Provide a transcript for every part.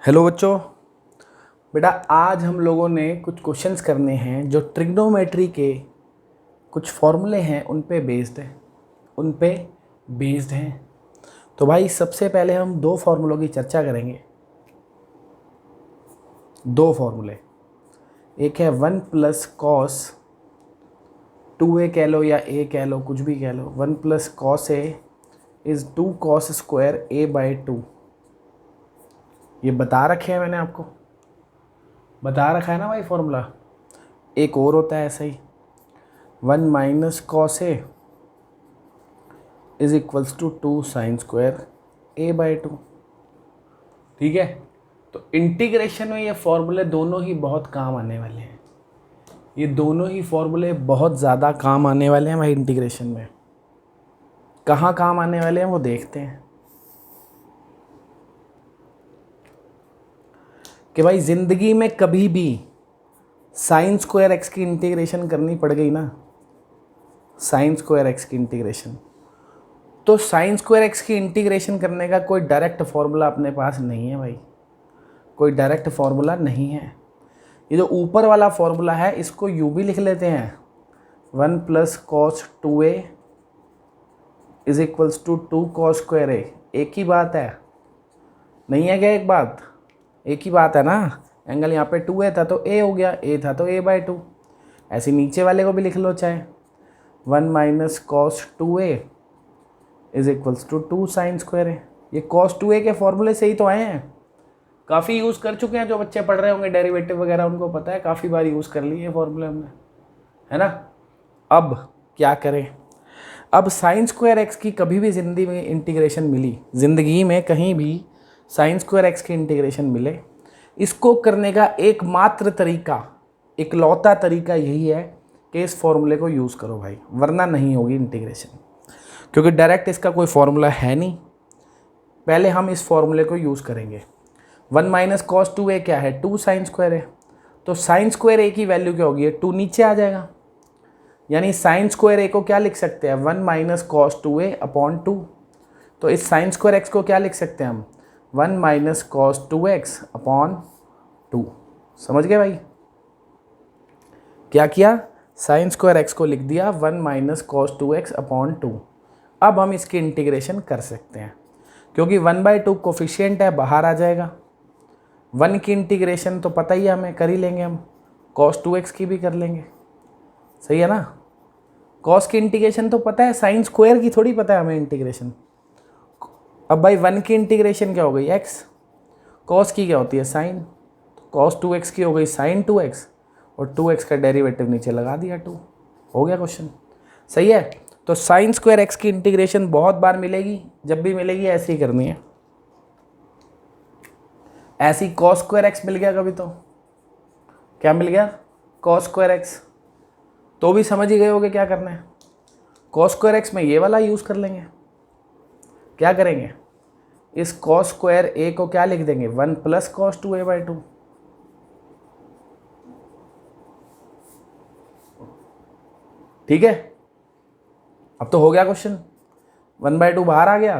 Hello बच्चों। बेटा आज हम लोगों ने कुछ क्वेश्चंस करने हैं जो ट्रिग्नोमेट्री के कुछ फॉर्मूले हैं उन पे बेस्ड हैं। तो भाई सबसे पहले हम दो फार्मूलों की चर्चा करेंगे। दो फार्मूले, एक है 1 + cos 2a कह लो या a कह लो, कुछ भी कह लो। 1 + cos a is 2 cos² a/2। ये बता रखे हैं, मैंने आपको बता रखा है ना भाई फॉर्मूला। एक और होता है ऐसा ही, 1 - cos a is equals to 2 sin² a/2। ठीक है, तो इंटीग्रेशन में ये फॉर्मूले दोनों ही बहुत काम आने वाले हैं। ये दोनों ही फॉर्मूले बहुत ज़्यादा काम आने वाले हैं भाई इंटीग्रेशन में। कहाँ काम आने वाले हैं वो देखते हैं कि भाई ज़िंदगी में कभी भी sin² x की इंटीग्रेशन करनी पड़ गई ना, sin² x की इंटीग्रेशन, तो sin² x की इंटीग्रेशन करने का कोई डायरेक्ट फार्मूला अपने पास नहीं है भाई, कोई डायरेक्ट फार्मूला नहीं है। ये जो ऊपर वाला फार्मूला है इसको यूँ भी लिख लेते हैं, 1 + cos 2a is equals to 2 cos²a। एक ही बात है, नहीं है क्या? एक बात, एक ही बात है ना। एंगल यहाँ पे 2a था तो a हो गया, a था तो a/2। ऐसे नीचे वाले को भी लिख लो चाहे, 1 - cos 2a is equals to 2 sin²a। ये cos 2a के फॉर्मूले से ही तो आए हैं, काफ़ी यूज़ कर चुके हैं। जो बच्चे पढ़ रहे होंगे डेरिवेटिव वगैरह उनको पता है, काफ़ी बार यूज़ कर लिए ये फॉर्मूले हमने, है ना। अब क्या करें? अब sin² x की कभी भी ज़िंदगी में इंटीग्रेशन मिली, ज़िंदगी में कहीं भी sin² x की इंटीग्रेशन मिले, इसको करने का एकमात्र तरीका, इकलौता तरीका यही है कि इस फॉर्मूले को यूज़ करो भाई, वरना नहीं होगी इंटीग्रेशन। क्योंकि डायरेक्ट इसका कोई फॉर्मूला है नहीं। पहले हम इस फॉर्मूले को यूज़ करेंगे। 1 - cos 2a क्या है? 2 sin²a। तो sin²a की वैल्यू क्या होगी? 2 नीचे आ जाएगा, यानी sin²a को क्या लिख सकते हैं? 1 - cos 2a/2। तो इस sin²x को क्या लिख सकते हैं हम? 1 - cos 2x/2। समझ गए भाई? क्या किया? sin²x को लिख दिया 1 - cos 2x/2। अब हम इसकी इंटीग्रेशन कर सकते हैं, क्योंकि 1/2 कोफिशिएंट है, बाहर आ जाएगा। 1 की इंटीग्रेशन तो पता ही है हमें, कर ही लेंगे हम। cos 2x की भी कर लेंगे, सही है ना। cos की इंटीग्रेशन तो पता है, sin² की थोड़ी पता है हमें इंटीग्रेशन। अब भाई 1 की इंटीग्रेशन क्या हो गई? x। cos की क्या होती है? sin। cos 2x की हो गई sin 2x, और 2x का डेरिवेटिव नीचे लगा दिया 2। हो गया क्वेश्चन, सही है। तो sin² x की इंटीग्रेशन बहुत बार मिलेगी, जब भी मिलेगी ऐसे ही करनी है। ऐसी cos² x मिल गया कभी तो, क्या मिल गया? cos²x। तो भी समझ ही गए होगे क्या करना है। cos²x में ये वाला यूज़ कर लेंगे। क्या करेंगे? इस cos² को क्या लिख देंगे? 1 + cos 2a/2। ठीक है, अब तो हो गया क्वेश्चन। 1/2 बाहर आ गया,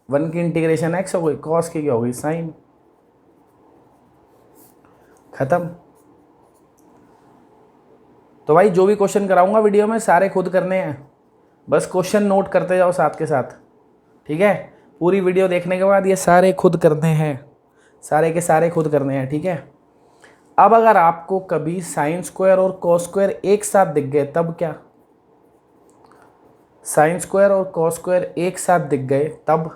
1 की इंटीग्रेशन x हो गई, cos की क्या हो गई? sin। खत्म। तो भाई जो भी क्वेश्चन कराऊंगा वीडियो में सारे खुद करने हैं, बस क्वेश्चन नोट करते जाओ साथ के साथ। ठीक है, पूरी वीडियो देखने के बाद ये सारे खुद करने हैं, सारे के सारे खुद करने हैं। ठीक है, अब अगर आपको कभी sin² और cos² एक साथ दिख गए तब क्या? sin² और cos² एक साथ दिख गए तब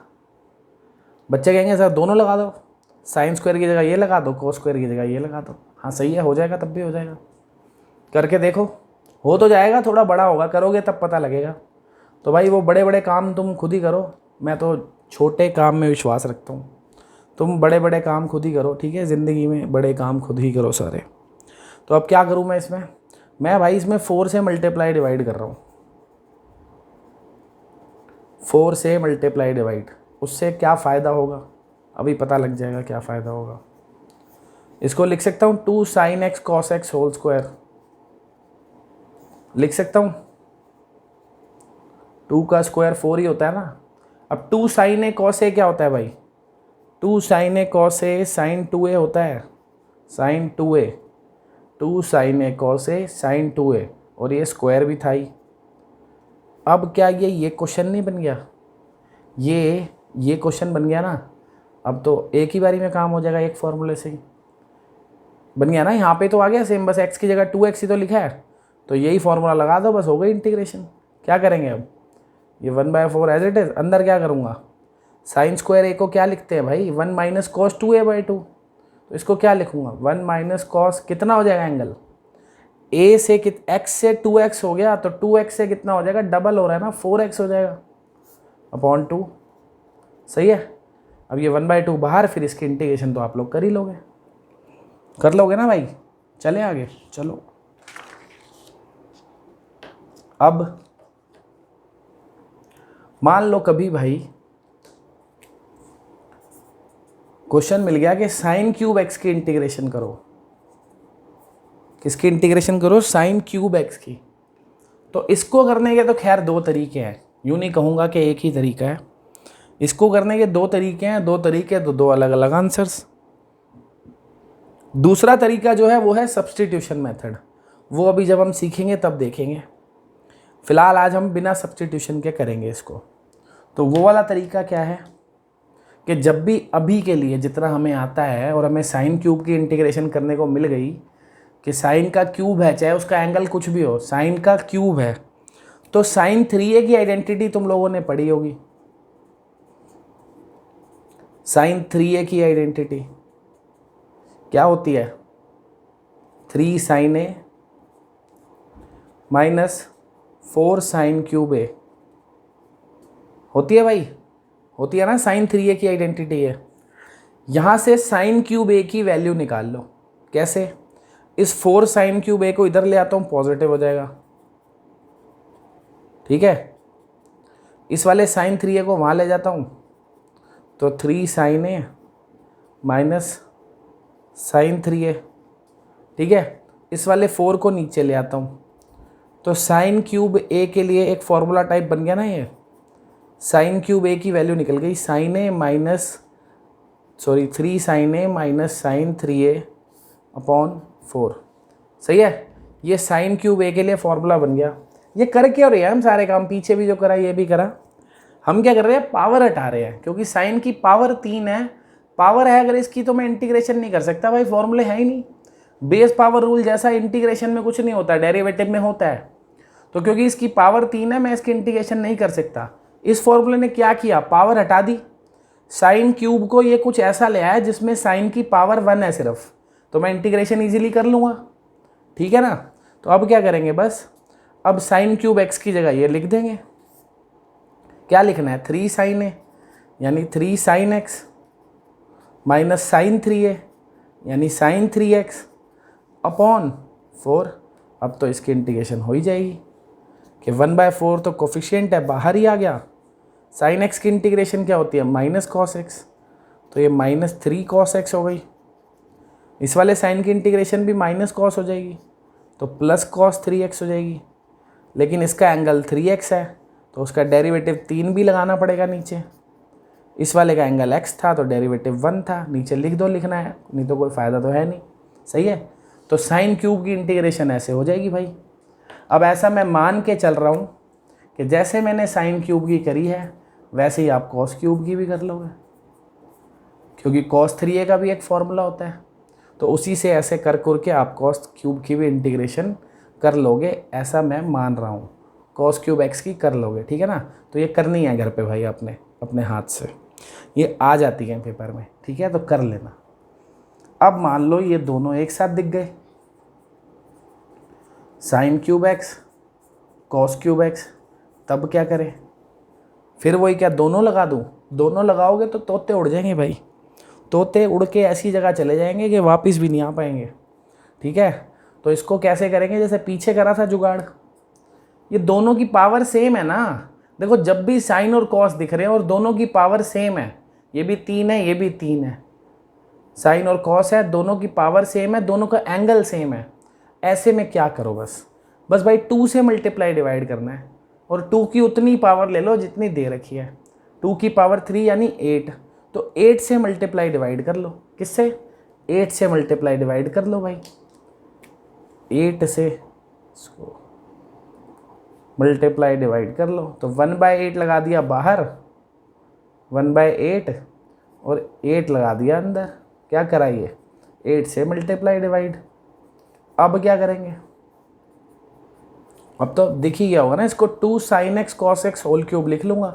बच्चे कहेंगे सर दोनों लगा दो, sin² की जगह ये लगा दो, cos² की जगह ये लगा दो। हाँ सही है, हो जाएगा, तब भी हो जाएगा। करके देखो, हो तो जाएगा, थोड़ा बड़ा होगा, करोगे तब पता लगेगा। तो भाई वो बड़े बड़े काम तुम खुद ही करो, मैं तो छोटे काम में विश्वास रखता हूँ। तुम बड़े बड़े काम खुद ही करो, ठीक है, ज़िंदगी में बड़े काम खुद ही करो सारे। तो अब क्या करूँ मैं इसमें? मैं भाई इसमें 4 से मल्टीप्लाई डिवाइड कर रहा हूँ। 4 से मल्टीप्लाई डिवाइड, उससे क्या फ़ायदा होगा अभी पता लग जाएगा क्या फ़ायदा होगा। इसको लिख सकता हूँ 2 sin x cos x whole square, लिख सकता हूँ। 2 का स्क्वायर 4 ही होता है ना। अब 2 sin a cos a क्या होता है भाई? 2 sign A cos A sign 2a होता है, sign 2a, 2 sign A cos A sign 2a, और ये स्क्वायर भी था ही। अब क्या ये क्वेश्चन नहीं बन गया, ये क्वेश्चन बन गया ना। अब तो एक ही बारी में काम हो जाएगा, एक फॉर्मूले से ही बन गया ना। यहाँ पे तो आ गया सेम, बस x की जगह 2x ही तो लिखा है, तो यही फॉर्मूला लगा दो, बस हो गई इंटीग्रेशन। क्या करेंगे अब, ये 1/4 एज इट इज, अंदर क्या करूँगा, साइन स्क्वायर ए को क्या लिखते हैं भाई, 1 माइनस कॉस 2a/2, तो इसको क्या लिखूंगा, 1 माइनस कॉस, कितना हो जाएगा एंगल, a से x से 2x हो गया, तो 2x से कितना हो जाएगा, डबल हो रहा है ना, 4x हो जाएगा अपॉन 2। सही है। अब ये 1/2 बाहर, फिर इसकी इंटीग्रेशन तो आप लोग कर ही लोगे, कर लोगे ना भाई। चले आगे, चलो। अब मान लो कभी भाई क्वेश्चन मिल गया कि साइन क्यूब एक्स की इंटीग्रेशन करो। किसकी इंटीग्रेशन करो, साइन क्यूब एक्स की। तो इसको करने के तो खैर दो तरीके हैं, यूँ नहीं कहूँगा कि एक ही तरीका है। इसको करने के दो तरीके हैं, दो तरीके तो दो अलग अलग आंसर्स। दूसरा तरीका जो है वो है सब्स्टिट्यूशन मेथड, वो अभी जब हम सीखेंगे तब देखेंगे। फिलहाल आज हम बिना सब्स्टिट्यूशन के करेंगे इसको। तो वो वाला तरीका क्या है कि जब भी अभी के लिए जितना हमें आता है और हमें साइन क्यूब की इंटीग्रेशन करने को मिल गई कि साइन का क्यूब है, चाहे उसका एंगल कुछ भी हो, साइन का क्यूब है, तो साइन 3a की आइडेंटिटी तुम लोगों ने पढ़ी होगी। साइन 3a की आइडेंटिटी क्या होती है, 3 साइन ए माइनस 4 साइन क्यूब ए होती है भाई, होती है ना। साइन 3a की आइडेंटिटी है। यहाँ से साइन क्यूब ए की वैल्यू निकाल लो। कैसे, इस 4 साइन क्यूब ए को इधर ले आता हूँ, पॉजिटिव हो जाएगा, ठीक है। इस वाले साइन 3a को वहाँ ले जाता हूँ, तो 3 साइन ए माइनस साइन 3a, ठीक है। इस वाले 4 को नीचे ले आता हूँ, तो साइन क्यूब ए के लिए एक फॉर्मूला टाइप बन गया ना। ये साइन क्यूब ए की वैल्यू निकल गई, साइन ए माइनस 3 साइन ए माइनस साइन 3a अपॉन 4। सही है। ये साइन क्यूब ए के लिए फॉर्मूला बन गया। ये कर क्या रहे हैं हम, सारे काम पीछे भी जो करा ये भी करा। हम क्या कर रहे हैं, पावर हटा रहे हैं, क्योंकि साइन की पावर 3 है। पावर है अगर इसकी, तो मैं इंटीग्रेशन नहीं कर सकता भाई, फॉर्मूले है ही नहीं। बेस पावर रूल जैसा इंटीग्रेशन में कुछ नहीं होता, डेरिवेटिव में होता है। तो क्योंकि इसकी पावर 3 है, मैं इसकी इंटीग्रेशन नहीं कर सकता। इस फॉर्मूले ने क्या किया, पावर हटा दी। साइन क्यूब को ये कुछ ऐसा ले आया जिसमें साइन की पावर 1 है सिर्फ, तो मैं इंटीग्रेशन इजीली कर लूँगा, ठीक है ना। तो अब क्या करेंगे, बस अब साइन क्यूब एक्स की जगह ये लिख देंगे। क्या लिखना है, 3 साइन ए यानी 3 sine x minus sign 3a यानी साइन 3x अपॉन 4। अब तो इसकी इंटीग्रेशन हो ही जाएगी कि 1/4 तो कोफिशिएंट है, बाहर ही आ गया। साइन x की इंटीग्रेशन क्या होती है, माइनस कॉस एक्स, तो ये माइनस 3 कॉस एक्स हो गई। इस वाले साइन की इंटीग्रेशन भी माइनस कॉस हो जाएगी, तो प्लस कॉस 3x हो जाएगी। लेकिन इसका एंगल 3x है, तो उसका डेरिवेटिव 3 भी लगाना पड़ेगा नीचे। इस वाले का एंगल x था, तो डेरिवेटिव 1 था, नीचे लिख दो, लिखना है, नहीं तो कोई फ़ायदा तो है नहीं। सही है। तो साइन क्यूब की इंटीग्रेशन ऐसे हो जाएगी भाई। अब ऐसा मैं मान के चल रहा हूँ कि जैसे मैंने साइन क्यूब की करी है वैसे ही आप कॉस क्यूब की भी कर लोगे, क्योंकि कॉस 3a का भी एक फॉर्मूला होता है। तो उसी से ऐसे कर के आप कॉस क्यूब की भी इंटीग्रेशन कर लोगे, ऐसा मैं मान रहा हूँ। कॉस क्यूब एक्स की कर लोगे, ठीक है ना। तो ये करनी है घर पे भाई आपने अपने हाथ से, ये आ जाती है पेपर में, ठीक है, तो कर लेना। अब मान लो ये दोनों एक साथ दिख गए, sine cube x cos cube x, तब क्या करें, फिर वही क्या दोनों लगा दूँ। दोनों लगाओगे तो तोते उड़ जाएंगे भाई, तोते उड़ के ऐसी जगह चले जाएंगे कि वापस भी नहीं आ पाएंगे, ठीक है। तो इसको कैसे करेंगे, जैसे पीछे करा था जुगाड़। ये दोनों की पावर सेम है ना, देखो जब भी साइन और कॉस दिख रहे हैं और दोनों की पावर सेम है, ये भी 3 है, ये भी 3 है, साइन और कॉस है, दोनों की पावर सेम है, दोनों का एंगल सेम है। ऐसे में क्या करो, बस भाई 2 से मल्टीप्लाई डिवाइड करना है, और 2 की उतनी पावर ले लो जितनी दे रखी है। 2 की पावर 3 यानी 8, तो 8 से मल्टीप्लाई डिवाइड कर लो। किससे? 8 से मल्टीप्लाई डिवाइड कर लो भाई। 8 से इसको मल्टीप्लाई डिवाइड कर लो, तो 1/8 लगा दिया बाहर, 1/8 और 8 लगा दिया अंदर। क्या करा ये? 8 से मल्टीप्लाई डिवाइड। अब क्या करेंगे? अब तो दिख ही गया होगा ना, इसको 2 sin x cos x whole cube लिख लूंगा।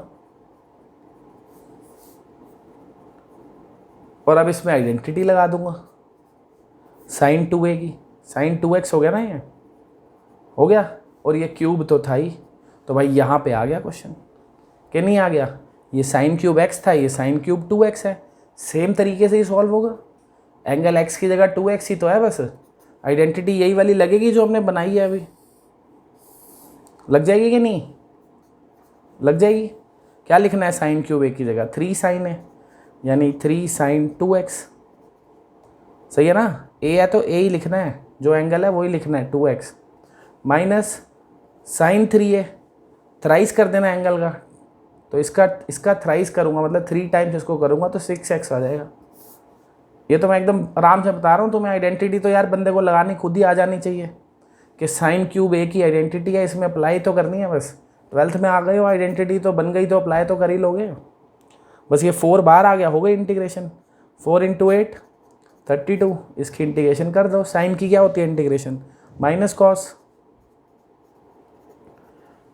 और अब इसमें आइडेंटिटी लगा दूंगा sin 2a की। sin 2x हो गया ना, ये हो गया, और ये क्यूब तो था ही, तो भाई यहाँ पे आ गया क्वेश्चन। कि नहीं आ गया? ये sin क्यूब x था, ये sin क्यूब 2x है, सेम तरीके से ही सॉल्व होगा। एंगल x की जगह 2x ही तो है, बस आइडेंटिटी यही वाली लगेगी जो हमने बनाई है अभी। लग जाएगी कि नहीं? लग जाएगी। क्या लिखना है sin क्यूब a की जगह? 3 sin है, यानी 3 sin 2x। सही है ना? a है तो a ही लिखना है, जो एंगल है वही लिखना है 2x, minus sin 3a, thrice कर देना एंगल का, तो इसका थ्राइस करूँगा, मतलब 3 टाइम्स इसको करूँगा तो 6x आ जाएगा। ये तो मैं एकदम आराम से बता रहा हूँ, तो मैं आइडेंटिटी तो यार बंदे को लगानी खुद ही आ जानी चाहिए कि sin क्यूब a की आइडेंटिटी है, इसमें अप्लाई तो करनी है बस। 12th में आ गए हो, आइडेंटिटी तो बन गई, तो अप्लाई तो कर ही लोगे। बस ये 4 बार आ गया, हो गई इंटीग्रेशन। 4 × 8 32, इसकी इंटीग्रेशन कर दो। साइन की क्या होती है इंटीग्रेशन? माइनस कॉस,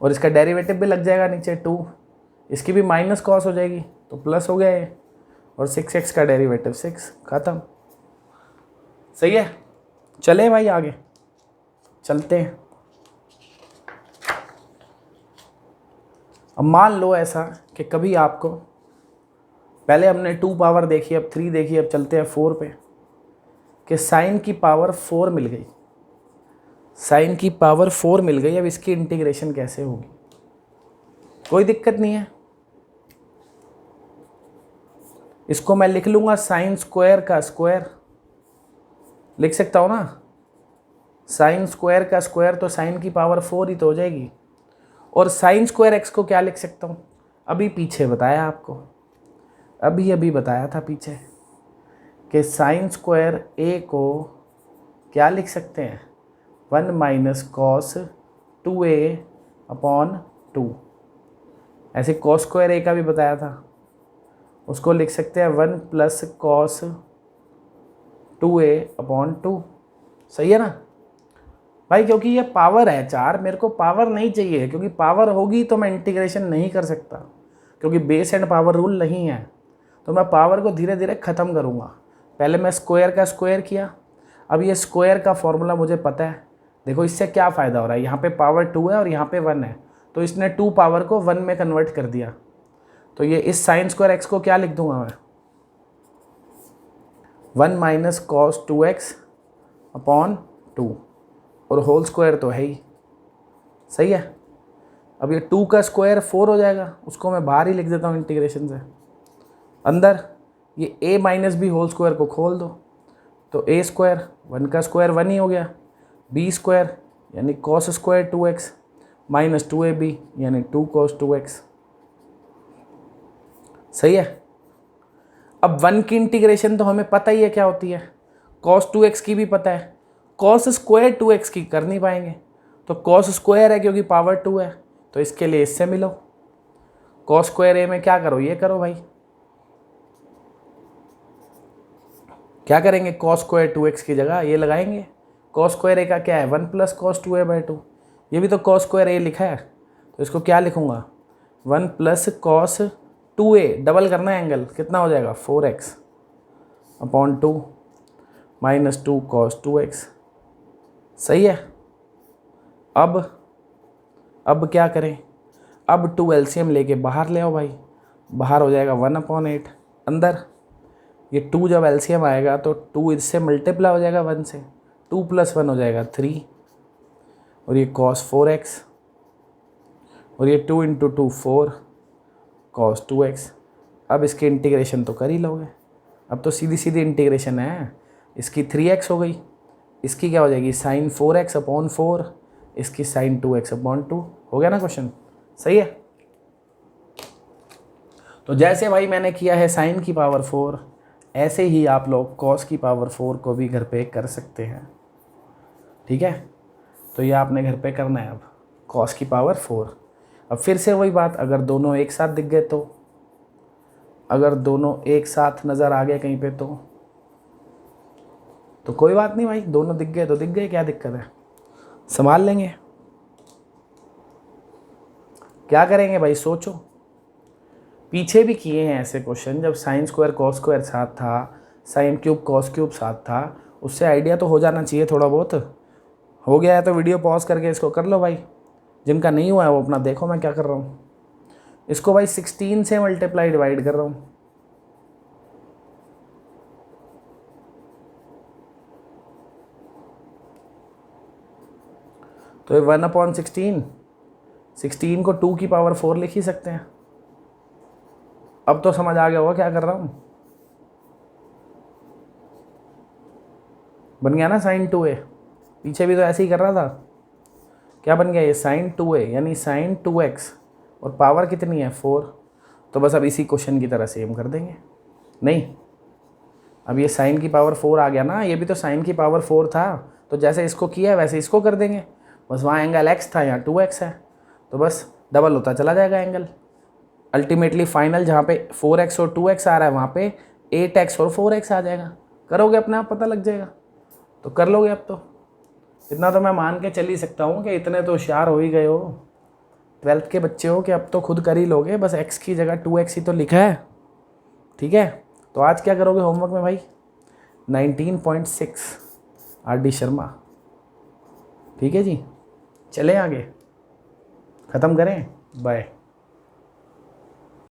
और इसका डेरिवेटिव भी लग जाएगा नीचे 2, इसकी भी माइनस कॉस हो जाएगी, तो प्लस हो गया ये, और 6x का डेरिवेटिव 6, खत्म। सही है? चले भाई आगे चलते हैं। अब मान लो ऐसा कि कभी आपको, पहले हमने 2 पावर देखी, अब 3 देखी, अब चलते हैं 4 पे, कि साइन की पावर 4 मिल गई। साइन की पावर 4 मिल गई, अब इसकी इंटीग्रेशन कैसे होगी? कोई दिक्कत नहीं है, इसको मैं लिख लूँगा साइन स्क्वायर का स्क्वायर, लिख सकता हूँ ना। साइन स्क्वायर का स्क्वायर तो साइन की पावर 4 ही तो हो जाएगी। और साइन स्क्वायर एक्स को क्या लिख सकता हूँ? अभी पीछे बताया आपको, अभी बताया था पीछे, कि साइन स्क्वायर ए को क्या लिख सकते हैं? 1 माइनस कॉस 2a/2। ऐसे कॉस स्क्वायर ए का भी बताया था, उसको लिख सकते हैं 1 प्लस कॉस 2a/2। सही है ना भाई? क्योंकि ये पावर है 4, मेरे को पावर नहीं चाहिए, क्योंकि पावर होगी तो मैं इंटीग्रेशन नहीं कर सकता, क्योंकि बेस एंड पावर रूल नहीं है। तो मैं पावर को धीरे धीरे ख़त्म करूँगा। पहले मैं स्क्वायर का स्क्वायर किया, अब ये स्क्वायर का फॉर्मूला मुझे पता है। देखो इससे क्या फ़ायदा हो रहा है, यहाँ पे पावर 2 है और यहाँ पे 1 है, तो इसने 2 पावर को 1 में कन्वर्ट कर दिया। तो ये इस साइन स्क्वायर एक्स को क्या लिख दूंगा मैं? 1 माइनस कॉस 2x/2, और होल स्क्वायर तो है ही। सही है? अब ये 2 का स्क्वायर 4 हो जाएगा, उसको मैं बाहर ही लिख देता हूँ इंटीग्रेशन से। अंदर ये a minus B whole square को खोल दो, तो a स्क्वायर, 1 का स्क्वायर 1 ही हो गया, b स्क्वायर यानी cos square 2x minus 2ab यानी 2 cos 2x। सही है? अब 1 की इंटीग्रेशन तो हमें पता ही है क्या होती है, cos 2x की भी पता है, cos स्क्वायर 2x की कर नहीं पाएंगे, तो cos स्क्वायर है क्योंकि पावर 2 है, तो इसके लिए इससे मिलो। cos स्क्वायर ए में क्या करो? ये करो भाई। क्या करेंगे? cos स्क्वायर 2x की जगह ये लगाएंगे। cos स्क्वायर ए का क्या है? 1 प्लस कॉस 2a/2। ये भी तो cos स्क्वायर ए लिखा है, तो इसको क्या लिखूंगा? 1 प्लस कॉस 2a, डबल करना है एंगल, कितना हो जाएगा? 4x/2 minus 2 cos 2x। सही है? अब क्या करें? अब 2 एलसीएम लेके बाहर ले आओ भाई, बाहर हो जाएगा 1/8, अंदर ये 2 जब एलसीएम आएगा तो 2 इससे मल्टीप्लाई हो जाएगा 1 से, 2 + 1 हो जाएगा 3, और ये cos 4x, और ये 2 × 2 4 cos 2x। अब इसकी इंटीग्रेशन तो कर ही लोगे, अब तो सीधी सीधी इंटीग्रेशन है। इसकी 3x हो गई, इसकी क्या हो जाएगी? sin 4x/4, इसकी sin 2x/2। हो गया ना क्वेश्चन? सही है? तो जैसे भाई मैंने किया है साइन की पावर 4, ऐसे ही आप लोग कॉस की पावर 4 को भी घर पे कर सकते हैं। ठीक है, तो ये आपने घर पे करना है अब, कॉस की पावर 4। अब फिर से वही बात, अगर दोनों एक साथ दिख गए तो, अगर दोनों एक साथ नज़र आ गए कहीं पे तो कोई बात नहीं भाई, दोनों दिख गए तो दिख गए, क्या दिक्कत है, संभाल लेंगे। क्या करेंगे भाई, सोचो। पीछे भी किए हैं ऐसे क्वेश्चन, जब साइन स्क्वायर कॉस स्क्वायर साथ था, साइन क्यूब कॉस क्यूब साथ था, उससे आइडिया तो हो जाना चाहिए थोड़ा बहुत। हो गया है तो वीडियो पॉज करके इसको कर लो भाई, जिनका नहीं हुआ है वो अपना देखो मैं क्या कर रहा हूँ। इसको भाई 16 से मल्टीप्लाई डिवाइड कर रहा हूँ। तो ये 1/16, 16 को 2 की पावर 4 लिख ही सकते हैं। अब तो समझ आ गया होगा क्या कर रहा हूँ। बन गया ना साइन 2a, पीछे भी तो ऐसे ही कर रहा था। क्या बन गया ये, साइन 2a यानी साइन 2x, और पावर कितनी है 4। तो बस अब इसी क्वेश्चन की तरह सेम कर देंगे। नहीं, अब ये साइन की पावर 4 आ गया ना, ये भी तो साइन की पावर 4 था, तो जैसे इसको किया वैसे इसको कर देंगे। बस वहाँ एंगल x था, यहाँ 2x है, तो बस डबल होता चला जाएगा एंगल। अल्टीमेटली फाइनल जहाँ पे 4x और 2x आ रहा है वहाँ पे 8x और 4x आ जाएगा। करोगे अपने आप पता लग जाएगा, तो कर लोगे अब तो। इतना तो मैं मान के चल ही सकता हूँ कि इतने तो होशियार हो ही गए हो, 12th के बच्चे हो, कि अब तो खुद कर ही लोगे। बस x की जगह 2x ही तो लिखा है। ठीक है, तो आज क्या करोगे होमवर्क में भाई, 19.6 RD शर्मा। ठीक है जी, चलें आगे, ख़त्म करें, बाय।